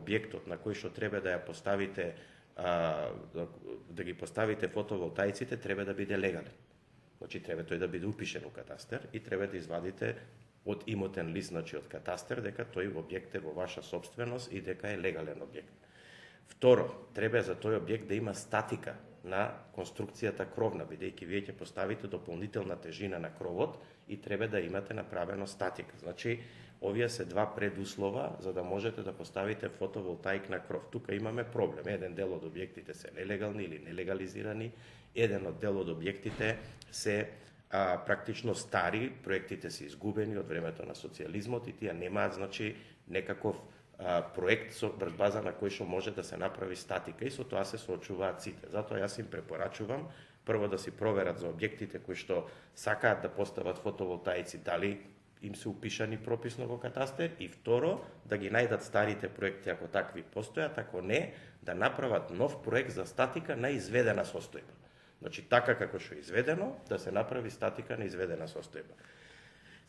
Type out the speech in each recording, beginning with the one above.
објектот на кој што треба да ја поставите да ги поставите фотоволтаиците треба да биде легален. Значи треба тој да биде упишен у катастар и треба да извадите од имотен лист, значи од катастар, дека тој објект е во ваша собственост и дека е легален објект. Второ, треба за тој објект да има статика на конструкцијата кровна, бидејќи вие ќе поставите дополнителна тежина на кровот и треба да имате направено статика. Значи, овие се два предуслова за да можете да поставите фотоволтаик на кров. Тука имаме проблем. Еден дел од објектите се нелегални или нелегализирани, еден од дел од објектите се практично стари, проектите се изгубени од времето на социјализмот и тие немаат, значи, некаков проект со база на кој што може да се направи статика и со тоа се соочуваат сите. Затоа јас им препорачувам прво да си проверат за објектите кои што сакаат да постават фотоволтаици дали им се упишани прописно во катастер и второ да ги најдат старите проекти ако такви постојат, ако не да направат нов проект за статика на изведена состојба. Значи така како што е изведено да се направи статика на изведена состојба.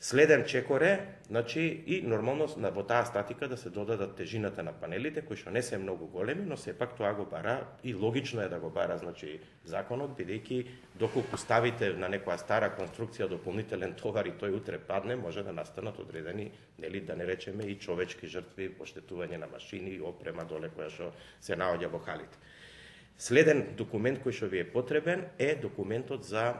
Следен чекор е, значи, и нормално во таа статика да се додадат тежината на панелите, кои што не се многу големи, но сепак тоа го бара и логично е да го бара, значи, законот, бидејќи доколку ставите на некоја стара конструкција дополнителен товар и тој утре падне, може да настанат одредени, нели, да не речеме и човечки жртви, поштетување на машини и опрема доле која што се наоѓа во халите. Следен документ кој што ви е потребен е документот за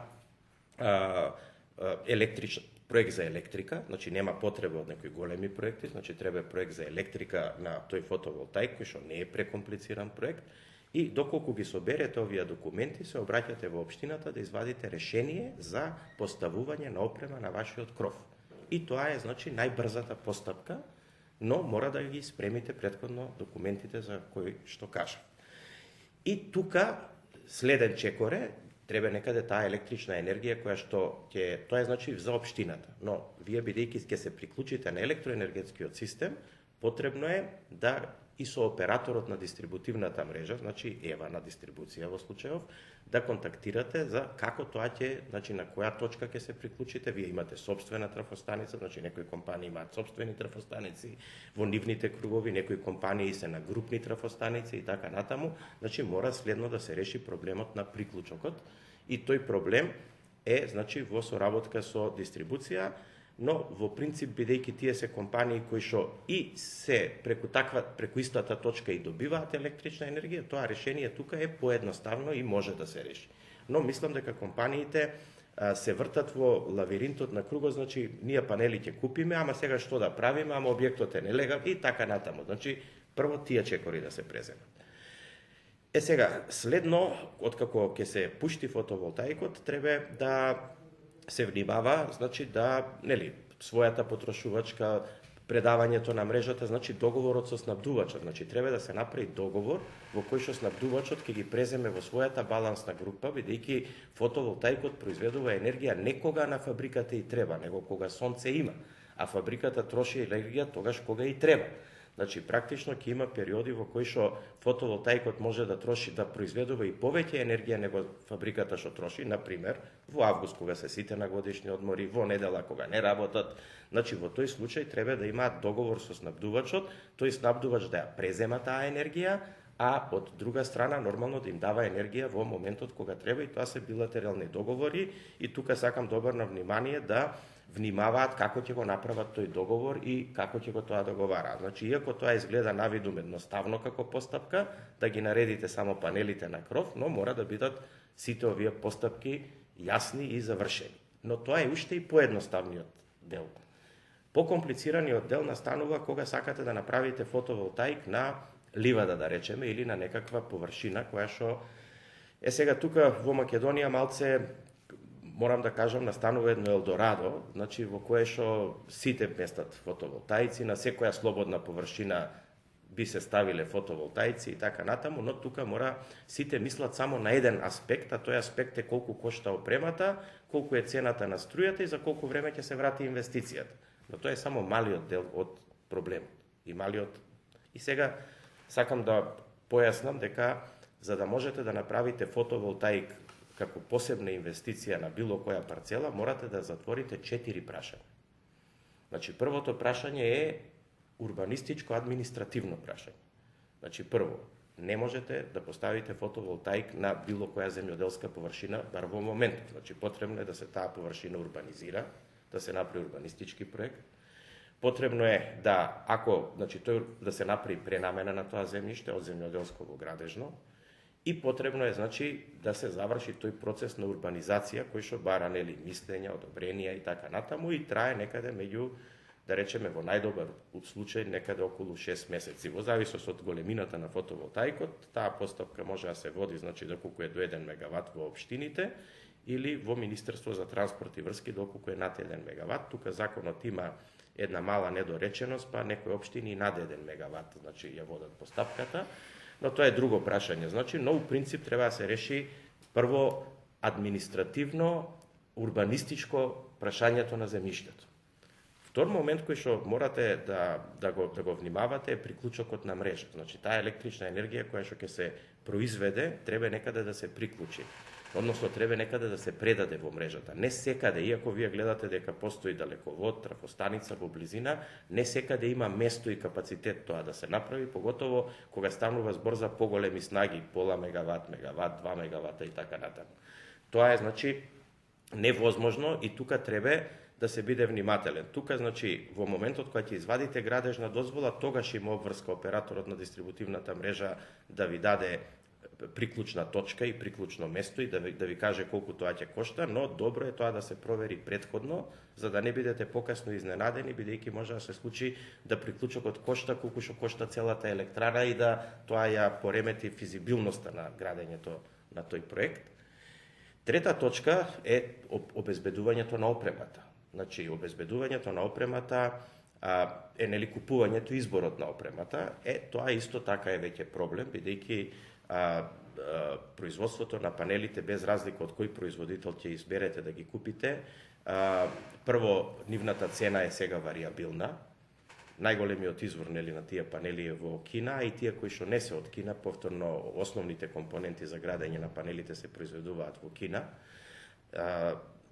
проект за електрика, значи нема потреба од некои големи проекти, значи треба проект за електрика на тој фотоволтаик, кој што не е прекомплициран проект, и доколку ги соберете овие документи, се обраќате во општината да извадите решение за поставување на опрема на вашиот кров. И тоа е, значи, најбрзата постапка, но мора да ги спремите претходно документите за кои што кажа. И тука следен чекор е, треба некаде таа електрична енергија која што тоа е, значи, за општината. Но вие бидејќи ќе се приклучите на електроенергетскиот систем, потребно е да и со операторот на дистрибутивната мрежа, значи ЕВА на дистрибуција во случајов, да контактирате за како тоа ќе, значи на која точка ќе се приклучите. Вие имате собствена трафостаница, значи некои компании имаат собствени трафостаници во нивните кругови, некои компании се на групни трафостаници и така натаму. Значи мора следно да се реши проблемот на приклучокот и тој проблем е, значи, во соработка со дистрибуција, но во принцип бидејќи тие се компании кои што и се преку истата точка и добиваат електрична енергија, тоа решение тука е поедноставно и може да се реши. Но мислам дека компаниите се вртат во лавиринтот на кругот, значи ние панели ќе купиме, ама сега што да правиме, ама објектот е нелегален и така натаму. Значи прво тие чекори да се преземат. Сега, следно, откако ќе се пушти фотоволтаикот, треба да се внимава, значи да, нели, својата потрошувачка, предавањето на мрежата, значи договорот со снабдувачот, значи треба да се направи договор во кој што снабдувачот ќе ги преземе во својата балансна група, бидејќи фотоволтаикот произведува енергија не кога на фабриката и треба, него кога сонце има, а фабриката троши енергија тогаш кога и треба. Значи, практично ќе има периоди во кои што фотоволтаикот може да троши, да произведува и повеќе енергија него фабриката што троши, например, во август кога се сите на годишни одмори, во недела кога не работат. Значи, во тој случај треба да имаат договор со снабдувачот, тој снабдувач да ја презема таа енергија, а од друга страна нормално да им дава енергија во моментот кога треба и тоа се билатерални договори и тука сакам да обрнам внимание да внимаваат како ќе го направат тој договор и како ќе го тоа договараат. Значи, иако тоа изгледа навидум едноставно како постапка, да ги наредите само панелите на кров, но мора да бидат сите овие постапки јасни и завршени. Но тоа е уште и поедноставниот дел. Покомплицираниот дел настанува кога сакате да направите фотоволтаик на ливада, да речеме, или на некаква површина која што е сега тука во Македонија малце, морам да кажам, настанува едно елдорадо, значи во кое што сите местат фотоволтаици, на секоја слободна површина би се ставиле фотоволтаици и така натаму, но тука мора сите мислат само на еден аспект, а тој аспект е колку кошта опремата, колку е цената на струјата и за колку време ќе се врати инвестицијата. Но тоа е само малиот дел од проблемот. И сега сакам да појаснам дека за да можете да направите фотоволтаик како посебна инвестиција на било која парцела, морате да затворите 4 прашања. Значи, првото прашање е урбанистичко-административно прашање. Значи, прво, не можете да поставите фотоволтаик на било која земјоделска површина, бар во моментот. Значи, потребно е да се таа површина урбанизира, да се направи урбанистички проект. Потребно е да, ако, значи, да се направи пренамена на тоа земјиште од земјоделско во градежно, и потребно е, значи, да се заврши тој процес на урбанизација, кој што бара, нели, мислења, одобренија и така натаму, и трае некаде меѓу, да речеме, во најдобар случај, некаде околу 6 месеци. Во зависност од големината на фотоволтаикот, таа постапка може да се води, значи, доколку е до 1 мегават во општините, или во Министерство за транспорт и врски, доколку е над 1 мегават. Тука законот има една мала недореченост, па некои општини над 1 мегават, значи, ја водат постапката, но тоа е друго прашање. Значи, но у принцип треба да се реши прво административно, урбанистичко прашањето на земјиштето. Втор момент кој што морате да го внимавате е приклучокот на мрежа. Значи, таа електрична енергија која што ќе се произведе, треба некаде да се приклучи. Односно, треба некаде да се предаде во мрежата. Не секаде, иако вие гледате дека постои далековод, трафостаница во близина, не секаде има место и капацитет тоа да се направи, поготово кога станува збор за поголеми снаги, пола мегават, мегават, 2 мегавата и така натаму. Тоа е, значи, невозможно и тука треба да се биде внимателен. Тука, значи, во моментот кога ќе извадите градежна дозвола, тогаш има обврска операторот на дистрибутивната мрежа да ви даде приклучна точка и приклучно место и да ви каже колку тоа ќе кошта, но добро е тоа да се провери претходно, за да не бидете покасно изненадени, бидејќи може да се случи да приклучокот кошта колку што кошта целата електрана и да тоа ја поремети физибилноста на градењето на тој проект. Трета точка е обезбедувањето на опремата. Значи, обезбедувањето на опремата е, нели, купувањето, изборот на опремата, тоа исто така е веќе проблем, бидејќи производството на панелите, без разлика од кој производител ќе изберете да ги купите, прво, нивната цена е сега вариабилна. Најголемиот извор, нели, на тие панели е во Кина, и тие кои што не се од Кина, повторно основните компоненти за градење на панелите се произведуваат во Кина.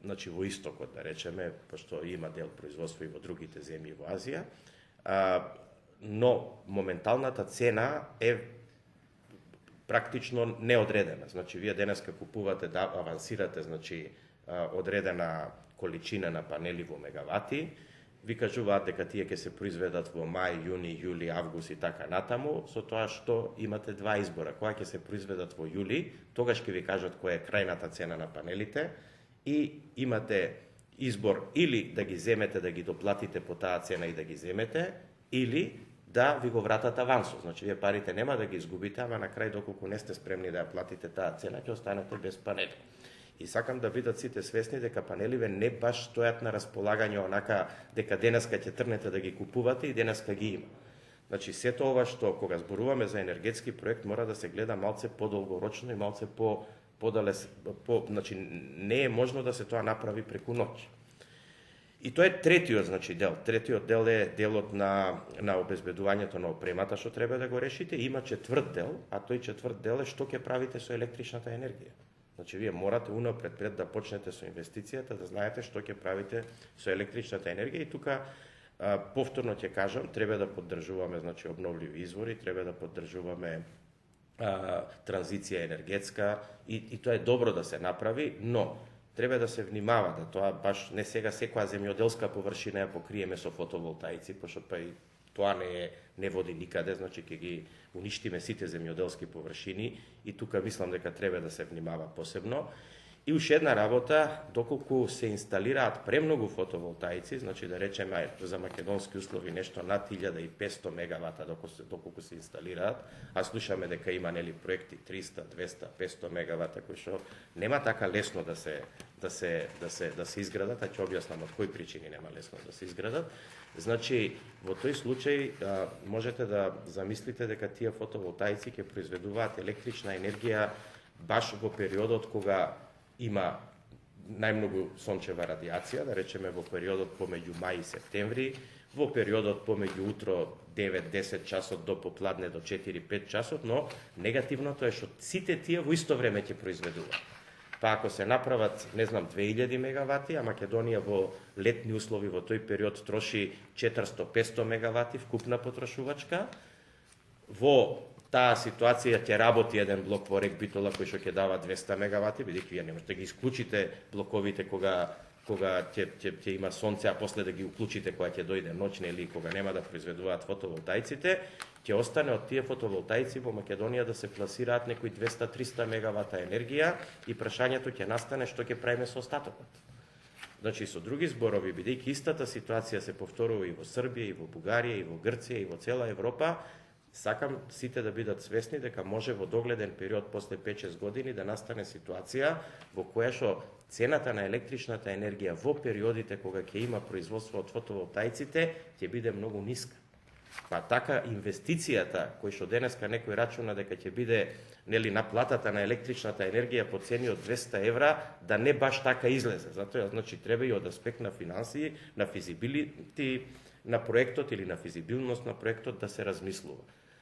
Значи, во истокот, да речеме, пошто има дел производство и во другите земји во Азија, но моменталната цена е практично неодредена. Значи, вие денеска купувате да авансирате, значи, одредена количина на панели во мегавати, ви кажуваат дека тие ќе се произведат во мај, јуни, јули, август и така натаму, со тоа што имате два избора. Кога ќе се произведат во јули, тогаш ќе ви кажат која е крајната цена на панелите и имате избор или да ги земете, да ги доплатите по таа цена и да ги земете, или да ви го вратат авансов. Значи, вие парите нема да ги изгубите, ама на крај, доколку не сте спремни да ја платите таа цена, ќе останете без панели. И сакам да бидат сите свесни дека панеливе не баш стојат на располагање онака дека денеска ќе трнете да ги купувате и денеска ги има. Значи, сето ова што кога зборуваме за енергетски проект мора да се гледа малце подолгорочно и малце значи не е можно да се тоа направи преку ноќ. И тоа е третиот, значи, дел. Третиот дел е делот на обезбедувањето на опремата што треба да го решите. Има четврт дел, а тој четврт дел е што ќе правите со електричната енергија. Значи, вие морате унапред да почнете со инвестицијата, да знаете што ќе правите со електричната енергија. И тука, повторно ќе кажам, треба да поддржуваме, значи, обновливи извори, треба да поддржуваме транзиција енергетска и тоа е добро да се направи, но треба да се внимава да тоа баш не сега секоја земјоделска површина ја покриеме со фотоволтаици, пошто па и тоа не води никаде, значи ќе ги уништиме сите земјоделски површини и тука мислам дека треба да се внимава посебно. И уште една работа, доколку се инсталираат премногу фотоволтаици, значи да речеме за македонски услови нешто над 1500 мегавата доколку се инсталираат, а слушаме дека има, нели, проекти 300, 200, 500 мегавата кои што нема така лесно да се изградат, а ќе објаснам од кои причини нема лесно да се изградат. Значи, во тој случај можете да замислите дека тие фотоволтаици ќе произведуваат електрична енергија баш во периодот кога има најмногу сончева радиација, да речеме во периодот помеѓу мај и септември, во периодот помеѓу утро 9-10 часот до попладне до 4-5 часот, но негативното е што сите тие во исто време ќе произведуваат. Па ако се направат, не знам, 2000 мегавати, а Македонија во летни услови во тој период троши 400-500 мегавати вкупна потрошувачка, во таа ситуација ќе работи еден блок во Рек Битола кој што ќе дава 200 мегавати, бидејќи вие не можете да ги исклучите блоковите кога ќе има сонце, а после да ги уклучите кога ќе дојде ноќ или кога нема да произведуваат фотоволтаиците, ќе остане од тие фотоволтаици во Македонија да се пласираат некои 200-300 мегавата енергија и прашањето ќе настане што ќе правиме со остатокот. Значи, со други зборови, бидејќи истата ситуација се повторува и во Србија, и во Бугарија, и во Грција, и во цела Европа, сакам сите да бидат свесни дека може во догледен период после 5-6 години да настане ситуација во која што цената на електричната енергија во периодите кога ќе има производство од фотоволтаиците ќе биде многу ниска. Па така инвестицијата кој што денеска некој рачуна дека ќе биде наплатата на електричната енергија по цени од 200 евра, да не баш така излезе. Затоа значи треба и од аспект на финансии, на физибилити на проектот или на физибилност на проектот да се размислува.